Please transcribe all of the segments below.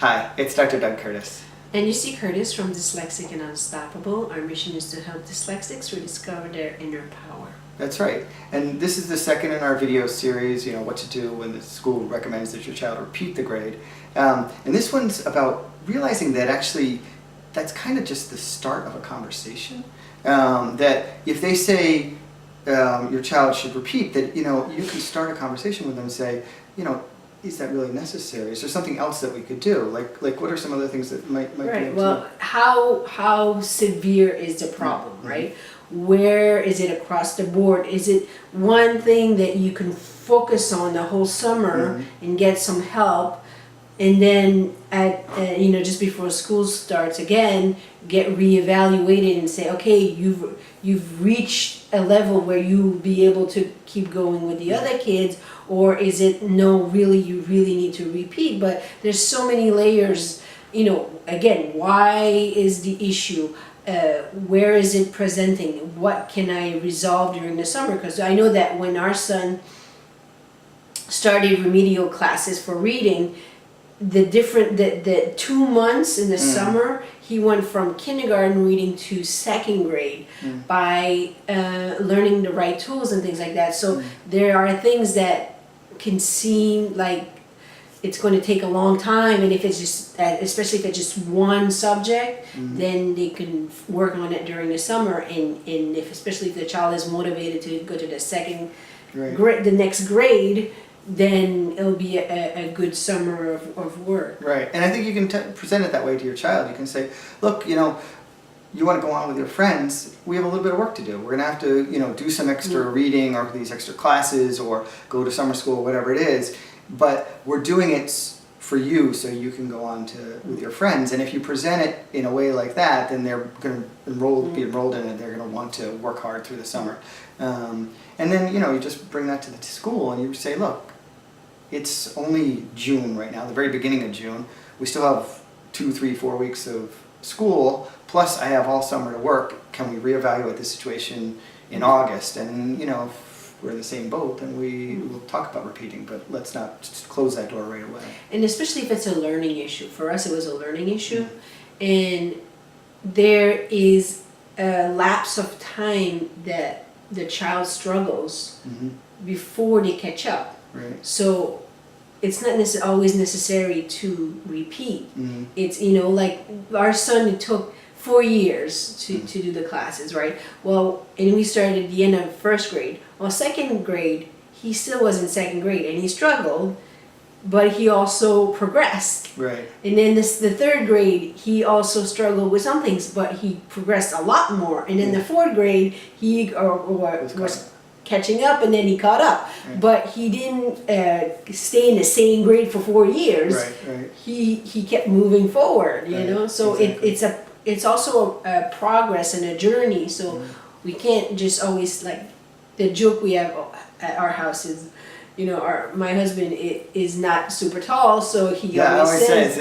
Hi, it's Dr. Doug Curtis. And you see Curtis from Dyslexic and Unstoppable. Our mission is to help dyslexics rediscover their inner power. That's right. And this is the second in our video series, what to do when the school recommends that your child repeat the grade. And this one's about realizing that actually that's kind of just the start of a conversation. That if they say your child should repeat, that you can start a conversation with them and say, is that really necessary? Is there something else that we could do? Like what are some other things that might be able Well, how severe is the problem, right? Where is it across the board? Is it one thing that you can focus on the whole summer and get some help, and then at just before school starts again, get reevaluated and say, okay, you've reached a level where you'll be able to keep going with the other kids, or is it no, really you really need to repeat? But there's so many layers. Again, why is the issue? Where is it presenting? What can I resolve during the summer? Because I know that when our son started remedial classes for reading, the 2 months in the summer, he went from kindergarten reading to second grade by learning the right tools and things like that. So there are things that can seem like it's going to take a long time, and if it's just, especially if it's just one subject, then they can work on it during the summer. And especially if the child is motivated to go to the second grade, the next grade, then it'll be a good summer of work. Right, and I think you can present it that way to your child. You can say, look, you want to go on with your friends, we have a little bit of work to do. We're going to have to, do some extra reading or these extra classes or go to summer school, whatever it is. But we're doing it for you so you can go on with your friends. And if you present it in a way like that, then they're going to be enrolled in it. They're going to want to work hard through the summer. And then, you just bring that to the school and you say, look, it's only June right now, the very beginning of June. We still have 2, 3, 4 weeks of school, plus I have all summer to work. Can we reevaluate the situation in August? And, if we're in the same boat, then we will talk about repeating, but let's not just close that door right away. And especially if it's a learning issue. For us, it was a learning issue. And there is a lapse of time that the child struggles before they catch up. Right. So it's not always necessary to repeat. It's, like our son, it took 4 years to do the classes, right? Well, and we started at the end of first grade. Well, second grade, he still was in second grade and he struggled, but he also progressed. Right. And then the third grade, he also struggled with some things, but he progressed a lot more. And in the fourth grade, he was catching up, and then he caught up. Right. But he didn't stay in the same grade for 4 years. Right. He kept moving forward, So exactly. it's also a progress and a journey. So we can't just always, like the joke we have at our house is, my husband is not super tall, so he always says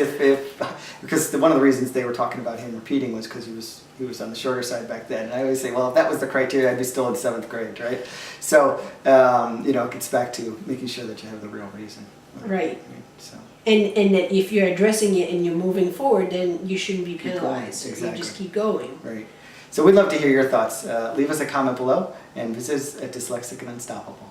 because one of the reasons they were talking about him repeating was because he was on the shorter side back then, and I always say, well, if that was the criteria, I'd be still in 7th grade, right? So it gets back to making sure that you have the real reason. Right. So. And that if you're addressing it and you're moving forward, then you shouldn't be penalized. Exactly. You just keep going. Right. So we'd love to hear your thoughts. Leave us a comment below and visit us at Dyslexic and Unstoppable.